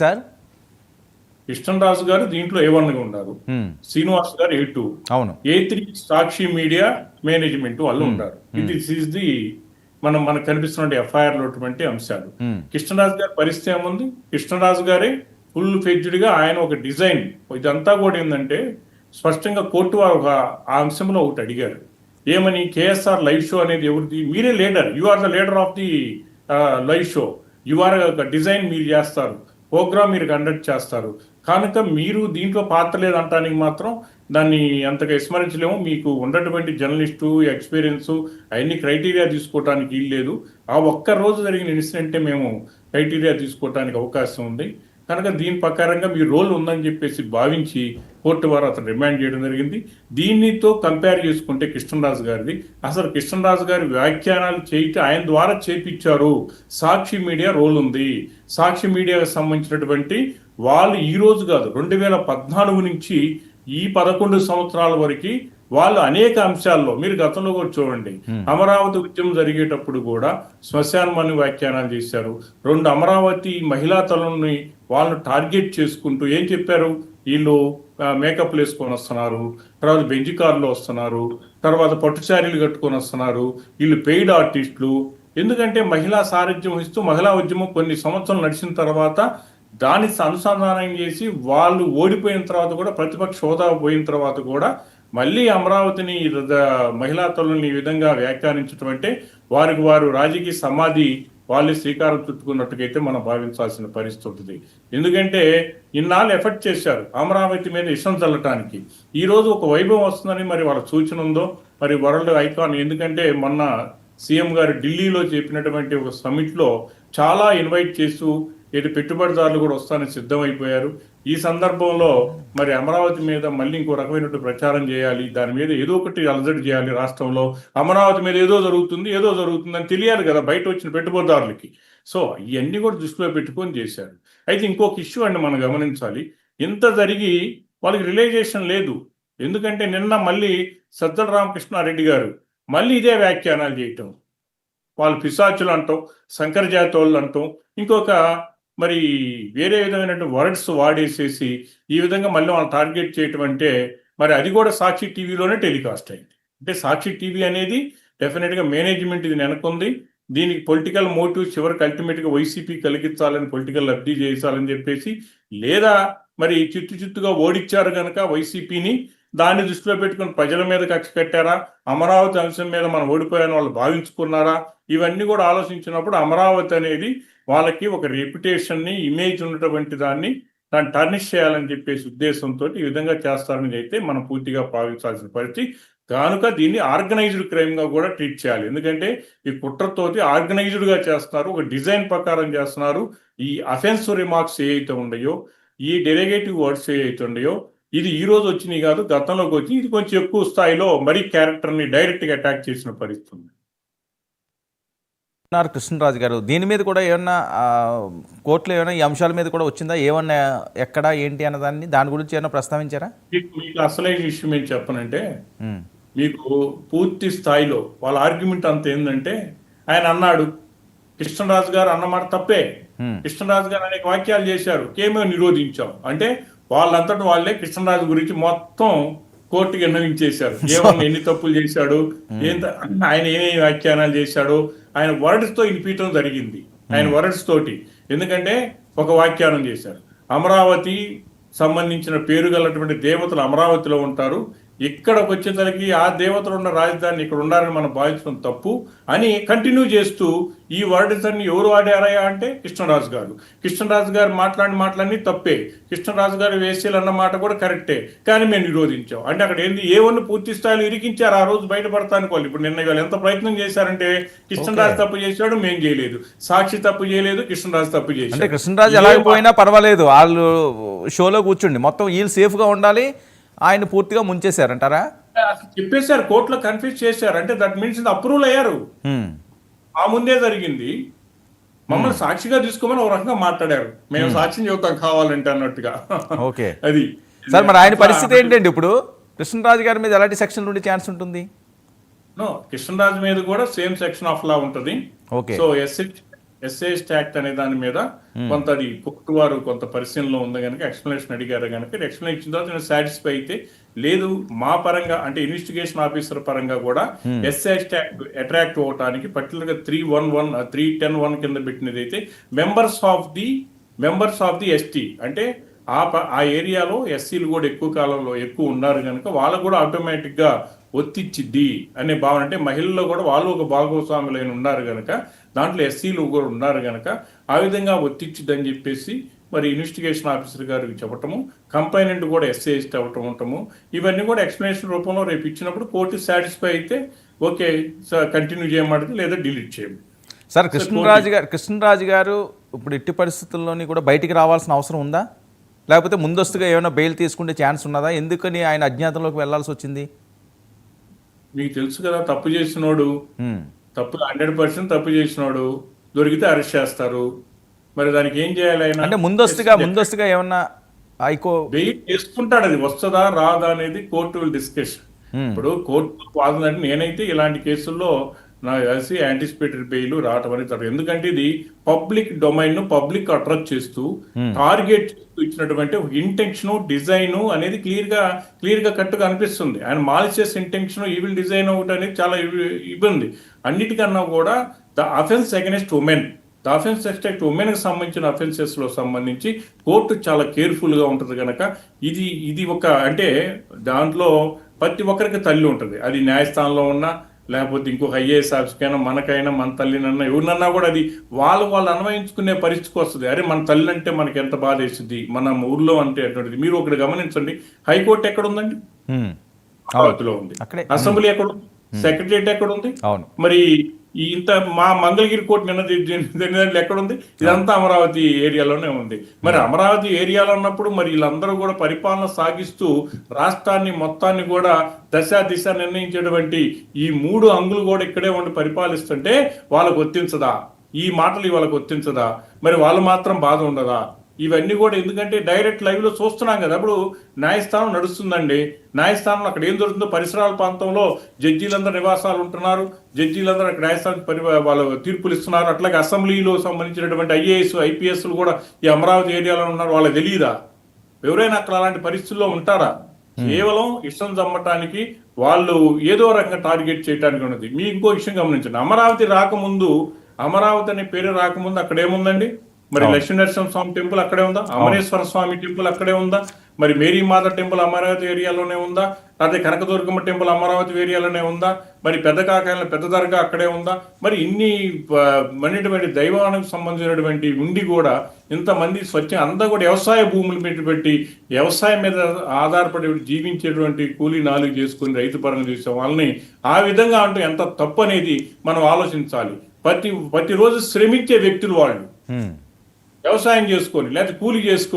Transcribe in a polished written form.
Sir Krishnaraju గారు దీంట్లో A1 గా ఉన్నారు, శ్రీనివాస్ గారు A2, అవును A3 సాక్షి మీడియా మేనేజ్మెంట్ వాళ్ళు ఉన్నారు. దిస్ ఈస్ ది మనకు కనిపిస్తున్న FIR లో అంశాలు. కృష్ణరాజు గారి పరిస్థితి ఏముంది? కృష్ణరాజు గారే ఫుల్ ఫెడ్జ్డ్ గా ఆయన ఒక డిజైన్, ఇదంతా కూడా ఏంటంటే స్పష్టంగా కోర్టు వారు ఆ అంశంలో ఒకటి అడిగారు. ఏమని? KSR లైవ్ షో అనేది ఎవరిది? మీరే leader, you are the leader of the live show, you are design మీరు చేస్తారు, ప్రోగ్రామ్ మీరు కండక్ట్ చేస్తారు, కనుక మీరు దీంట్లో పాత్ర లేదంటానికి మాత్రం దాన్ని అంతగా విస్మరించలేము. మీకు ఉన్నటువంటి జర్నలిస్టు ఎక్స్పీరియన్స్ అవన్నీ క్రైటీరియా తీసుకోవడానికి వీల్లేదు. ఆ ఒక్క రోజు జరిగిన ఇన్సిడెంటే మేము క్రైటీరియా తీసుకోవడానికి అవకాశం ఉంది. కనుక దీని ప్రకారంగా మీ రోల్ ఉందని చెప్పేసి భావించి కోర్టు వారు అతను రిమాండ్ చేయడం జరిగింది. దీనితో కంపేర్ చేసుకుంటే కృష్ణరాజు గారిది, అసలు కృష్ణరాజు గారి వ్యాఖ్యానాలు చేయటం ఆయన ద్వారా చేపించారు. సాక్షి మీడియా రోల్ ఉంది. సాక్షి మీడియాకు సంబంధించినటువంటి వాళ్ళు ఈ రోజు కాదు, 2014 నుంచి ఈ 11 సంవత్సరాల వరకు వాళ్ళు అనేక అంశాల్లో, మీరు గతంలో కూడా చూడండి, అమరావతి ఉద్యమం జరిగేటప్పుడు కూడా శ్మశానమని వ్యాఖ్యానాలు చేశారు. 2 అమరావతి మహిళా తలని వాళ్ళను టార్గెట్ చేసుకుంటూ ఏం చెప్పారు? వీళ్ళు మేకప్లు వేసుకొని వస్తున్నారు, తర్వాత బెంజి కార్లు వస్తున్నారు, తర్వాత పట్టుచారీలు కట్టుకొని వస్తున్నారు, వీళ్ళు పెయిడ్ ఆర్టిస్టులు. ఎందుకంటే మహిళా సారథ్యం వహిస్తూ మహిళా ఉద్యమం కొన్ని సంవత్సరాలు నడిచిన తర్వాత దాన్ని అనుసంధానం చేసి వాళ్ళు ఓడిపోయిన తర్వాత కూడా, ప్రతిపక్ష హోదా పోయిన తర్వాత కూడా మళ్ళీ అమరావతిని మహిళా తల్లుల్ని ఈ విధంగా వ్యాఖ్యానించడం అంటే వారికి వారు రాజకీయ సమాధి వాళ్ళే శ్రీకారం చుట్టుకున్నట్టుగైతే మనం భావించాల్సిన పరిస్థితి ఉంటుంది. ఎందుకంటే ఇన్నాళ్ళు ఎఫర్ట్ చేశారు అమరావతి మీద ఇష్టం చల్లటానికి. ఈ రోజు ఒక వైభవం వస్తుందని మరి వాళ్ళ సూచన ఉందో, మరి వరల్డ్ ఐకాన్. ఎందుకంటే మొన్న సీఎం గారు ఢిల్లీలో చెప్పినటువంటి ఒక సమిట్లో చాలా ఇన్వైట్ చేస్తూ ఇటు పెట్టుబడిదారులు కూడా వస్తానికి సిద్ధమైపోయారు. ఈ సందర్భంలో మరి అమరావతి మీద మళ్ళీ ఇంకో రకమైనటువంటి ప్రచారం చేయాలి, దాని మీద ఏదో ఒకటి అలజడి చేయాలి రాష్ట్రంలో. అమరావతి మీద ఏదో జరుగుతుందని తెలియాలి కదా బయట వచ్చిన పెట్టుబడిదారులకి. సో ఇవన్నీ కూడా దృష్టిలో పెట్టుకొని చేశారు. అయితే ఇంకొక ఇష్యూ అండి మనం గమనించాలి, ఇంత జరిగి వాళ్ళకి రియలైజేషన్ లేదు. ఎందుకంటే నిన్న మళ్ళీ సజ్జల రామకృష్ణారెడ్డి గారు మళ్ళీ ఇదే వ్యాఖ్యానాలు చేయటం, వాళ్ళు పిశాచులు అంటాం, శంకరజాతోళ్ళు అంటాం, ఇంకొక మరి వేరే విధమైనటువంటి వర్డ్స్ వాడేసేసి ఈ విధంగా మళ్ళీ వాళ్ళు టార్గెట్ చేయటం అంటే, మరి అది కూడా సాక్షి టీవీలోనే టెలికాస్ట్ అయింది. అంటే సాక్షి టీవీ అనేది డెఫినెట్గా మేనేజ్మెంట్ ఇది నెనకుంది. దీనికి పొలిటికల్ మోటివ్ చివరికి అల్టిమేట్గా వైసీపీ కలిగించాలని, పొలిటికల్ లబ్ధి చేయించాలని చెప్పేసి, లేదా మరి చిత్తుగా ఓడించారు కనుక వైసీపీని దాన్ని దృష్టిలో పెట్టుకుని ప్రజల మీద కక్ష కట్టారా, అమరావతి అంశం మీద మనం ఓడిపోయాని వాళ్ళు భావించుకున్నారా, ఇవన్నీ కూడా ఆలోచించినప్పుడు అమరావతి అనేది వాళ్ళకి ఒక రెప్యుటేషన్ని, ఇమేజ్ ఉన్నటువంటి దాన్ని టర్నిష్ చేయాలని చెప్పేసి ఉద్దేశంతో ఈ విధంగా చేస్తారని అయితే మనం పూర్తిగా భావించాల్సిన పరిస్థితి. కనుక దీన్ని ఆర్గనైజ్డ్ క్రైమ్గా కూడా ట్రీట్ చేయాలి. ఎందుకంటే ఈ కుట్రతోటి ఆర్గనైజ్డ్గా చేస్తున్నారు, ఒక డిజైన్ ప్రకారం చేస్తున్నారు. ఈ అఫెన్సివ్ రిమార్క్స్ ఏవైతే ఉన్నాయో, ఈ డెరిగేటివ్ వర్డ్స్ ఏవైతే ఉన్నాయో, ఇది ఈ రోజు వచ్చినాయి కాదు, గతంలోకి వచ్చి ఇది కొంచెం ఎక్కువ స్థాయిలో మరీ క్యారెక్టర్ని డైరెక్ట్గా అటాక్ చేసిన పరిస్థితి. కృష్ణరాజు గారు దీని మీద కూడా ఏమన్నా కోర్టులో ఏమైనా ఈ అంశాల మీద కూడా వచ్చిందా? ఏమన్నా ఎక్కడ ఏంటి అన్నదాన్ని, దాని గురించి ఏమైనా ప్రస్తావించారా? మీకు అసలైన విషయం ఏం చెప్పనంటే, మీకు పూర్తి స్థాయిలో వాళ్ళ ఆర్గ్యుమెంట్ అంత ఏంటంటే, ఆయన అన్నాడు కృష్ణరాజు గారు అన్నమాట తప్పే, కృష్ణరాజు గారు అనేక వాక్యాలు చేశారు, కేమో నిరోధించాం అంటే వాళ్ళంతటి వాళ్ళే కృష్ణరాజు గురించి మొత్తం కోర్టుకి విన్నవించేశారు. ఏమన్నా ఎన్ని తప్పులు చేశాడు, ఆయన ఏమేమి వ్యాఖ్యానాలు చేశాడు, ఆయన వర్డ్స్ తో వినిపించడం జరిగింది. ఆయన వర్డ్స్ తోటి, ఎందుకంటే ఒక వ్యాఖ్యానం చేశారు, అమరావతి సంబంధించిన పేరు గలటువంటి దేవతలు అమరావతిలో ఉంటారు, ఇక్కడికి వచ్చేసరికి ఆ దేవతలు ఉన్న రాజధాని ఇక్కడ ఉండాలని మనం భావించడం తప్పు అని కంటిన్యూ చేస్తూ ఈ వర్డ్స్ అన్ని ఎవరు వాడారయా అంటే కృష్ణరాజు గారు. కృష్ణరాజు గారు మాట్లాడి తప్పే, కృష్ణరాజు గారు వేసేలు అన్న మాట కూడా కరెక్టే, కానీ మేము నిరోధించాం అంటే అక్కడ ఏంది A1 పూర్తి స్థాయిలో ఇరికించారు ఆ రోజు బయటపడతానికి. వాళ్ళు ఇప్పుడు నిన్న వాళ్ళు ఎంత ప్రయత్నం చేశారంటే, కృష్ణరాజు తప్పు చేశాడు, మేము చేయలేదు, సాక్షి తప్పు చేయలేదు, కృష్ణరాజు తప్పు చేశాడు. కృష్ణరాజు ఎలాగైపోయినా పర్వాలేదు, వాళ్ళు షోలో కూర్చుండి మొత్తం వీళ్ళు సేఫ్గా ఉండాలి, ఆయన పూర్తిగా ముంచేశారంటారా? చెప్పేశారు, కోర్టులో కన్ఫ్యూజ్ చేశారు అంటే దట్ మీన్స్ అప్రూవల్ అయ్యారు. ఆ ముందే జరిగింది, మమ్మల్ని సాక్షిగా తీసుకోమని ఒక రకంగా మాట్లాడారు, మేము సాక్ష్యం చెబుతాం కావాలంటే అన్నట్టుగా. ఓకే, అది సార్ మరి ఆయన పరిస్థితి ఏంటండి ఇప్పుడు? కృష్ణరాజు గారి మీద ఎలాంటి సెక్షన్ నుండి ఛాన్స్ ఉంటుంది? కృష్ణరాజు మీద కూడా సేమ్ సెక్షన్ ఆఫ్ లా ఉంటుంది. సో ఎస్ఏఎస్టీ యాక్ట్ అనే దాని మీద కొంత అది కోర్టు వారు కొంత పరిశీలనలో ఉంది కనుక ఎక్స్ప్లెనేషన్ అడిగారు కనుక ఎక్స్ప్లెయిన్ ఇచ్చిన తర్వాత నేను సాటిస్ఫై అయితే లేదు మా పరంగా అంటే ఇన్వెస్టిగేషన్ ఆఫీసర్ పరంగా కూడా ఎస్ఏఎస్టీ యాక్ట్ అట్రాక్ట్ అవడానికి పర్టికులర్ గా 310(1) కింద పెట్టినది అయితే మెంబర్స్ ఆఫ్ ది ఎస్టీ అంటే ఆ ఏరియాలో ఎస్సీలు కూడా ఎక్కువ కాలంలో ఎక్కువ ఉన్నారు కనుక వాళ్ళకు కూడా ఆటోమేటిక్ గా ఒత్తిచ్చిద్ది అనే భావన అంటే మహిళల్లో కూడా వాళ్ళు ఒక భాగస్వాములైన ఉన్నారు కనుక దాంట్లో ఎస్సీలు కూడా ఉన్నారు కనుక ఆ విధంగా ఒత్తిచ్చిద్ది అని చెప్పేసి మరి ఇన్వెస్టిగేషన్ ఆఫీసర్ గారికి చెప్పటము కంప్లైనెంట్ కూడా ఎస్ఏఎస్టీ అవ్వటం ఉండటము ఇవన్నీ కూడా ఎక్స్ప్లెనేషన్ రూపంలో రేపు ఇచ్చినప్పుడు కోర్టు సాటిస్ఫై అయితే ఓకే కంటిన్యూ చేయమంటుంది లేదా డిలీట్ చేయండి. సార్ కృష్ణరాజు గారు ఇప్పుడు ఎట్టి పరిస్థితుల్లోని కూడా బయటికి రావాల్సిన అవసరం ఉందా, లేకపోతే ముందస్తుగా ఏమైనా బెయిల్ తీసుకునే ఛాన్స్ ఉన్నదా? ఎందుకని ఆయన అజ్ఞాతంలోకి వెళ్లాల్సి వచ్చింది? మీకు తెలుసు కదా, తప్పు చేసినోడు 100% తప్పు చేసినోడు దొరికితే అరెస్ట్ చేస్తారు. మరి దానికి ఏం చేయాలి ఆయన? అంటే ముందస్తుగా ఏమన్నా వెయిట్ చేసుకుంటాడు, అది వస్తుందా రాదా అనేది కోర్టు విల్ డిస్కషన్. ఇప్పుడు కోర్టు వాదన నేనైతే ఇలాంటి కేసుల్లో నాకు కలిసి యాంటిసిపేటరీ బెయిల్ రావటం అనేది ఎందుకంటే ఇది పబ్లిక్ డొమైన్ ను పబ్లిక్ అట్రాక్ట్ చేస్తూ టార్గెట్ చేస్తూ ఇచ్చినటువంటి ఇంటెన్షన్ డిజైన్ అనేది క్లియర్ గా కట్టుగా అనిపిస్తుంది. ఆయన మాలిషియస్ ఇంటెన్షన్ ఈవిల్ డిజైన్ ఒకటి అనేది చాలా ఇబ్బంది. అన్నిటికన్నా కూడా the offence against women, the offence against women కి సంబంధించిన అఫెన్సెస్ లో సంబంధించి కోర్టు చాలా కేర్ఫుల్ గా ఉంటుంది కనుక ఇది ఒక అంటే దాంట్లో ప్రతి ఒక్కరికి తల్లి ఉంటుంది. అది న్యాయస్థానంలో ఉన్నా లేకపోతే ఇంకొక ఐఏఎస్ ఆఫీస్కైనా మనకైనా మన తల్లినన్నా ఎవరినన్నా కూడా అది వాళ్ళు అన్వయించుకునే పరిస్థితికి వస్తుంది. అరే మన తల్లి అంటే మనకి ఎంత బాధ వేస్తుంది మన ఊర్లో అంటే అటువంటిది. మీరు ఒకటి గమనించండి, హైకోర్టు ఎక్కడ ఉందండి? అమరావతిలో ఉంది. అసెంబ్లీ ఎక్కడ ఉంది? సెక్రటరియట్ ఎక్కడ ఉంది? మరి ఇంత మా మంగళగిరి కోర్టు నిన్న ఎక్కడ ఉంది? ఇదంతా అమరావతి ఏరియాలోనే ఉంది. మరి అమరావతి ఏరియాలో ఉన్నప్పుడు మరి వీళ్ళందరూ కూడా పరిపాలన సాగిస్తూ రాష్ట్రాన్ని మొత్తాన్ని కూడా దిశ నిర్ణయించేటువంటి ఈ 3 అంగులు కూడా ఇక్కడే ఉండి పరిపాలిస్తుంటే వాళ్ళకు వర్తించదా? ఈ మాటలు వాళ్ళకు వర్తించదా? మరి వాళ్ళు మాత్రం బాధ ఉండదా? ఇవన్నీ కూడా ఎందుకంటే డైరెక్ట్ లైవ్ లో చూస్తున్నాం కదా. అప్పుడు న్యాయస్థానం నడుస్తుందండి, న్యాయస్థానంలో అక్కడ ఏం జరుగుతుందో పరిసరాల ప్రాంతంలో జడ్జీలందరూ నివాసాలు ఉంటున్నారు, జడ్జీలందరూ అక్కడ న్యాయస్థానం వాళ్ళు తీర్పులు ఇస్తున్నారు. అట్లాగే అసెంబ్లీలో సంబంధించినటువంటి ఐఏఎస్ ఐపీఎస్లు కూడా ఈ అమరావతి ఏరియాలో ఉన్నారు. వాళ్ళకి తెలియదా? ఎవరైనా అక్కడ అలాంటి పరిస్థితుల్లో ఉంటారా? కేవలం ఇష్టం చమ్మటానికి వాళ్ళు ఏదో రకంగా టార్గెట్ చేయడానికి ఉన్నది. మీ ఇంకో విషయం గమనించండి, అమరావతి అనే పేరు రాకముందు అక్కడ ఏముందండి? మరి లక్ష్మీనరసింహ స్వామి టెంపుల్ అక్కడే ఉందా? అమరేశ్వర స్వామి టెంపుల్ అక్కడే ఉందా? మరి మేరీ మాత టెంపుల్ అమరావతి ఏరియాలోనే ఉందా? అదే కనకదుర్గమ్మ టెంపుల్ అమరావతి ఏరియాలోనే ఉందా? మరి పెద్ద కాకాయల పెద్ద దర్గా అక్కడే ఉందా? మరి ఇన్ని మన్నిటువంటి దైవానికి సంబంధించినటువంటి ఉండి కూడా ఇంతమంది అంతా కూడా వ్యవసాయ భూములు పెట్టి వ్యవసాయం మీద ఆధారపడి జీవించేటువంటి కూలీ నాలుగు చేసుకుని రైతు పరంగా చేసే వాళ్ళని ఆ విధంగా అంటూ ఎంత తప్పు అనేది మనం ఆలోచించాలి. ప్రతిరోజు శ్రమించే వ్యక్తులు వాళ్ళు వ్యవసాయం చేసుకొని లేకపోతే కూలి చేసుకొని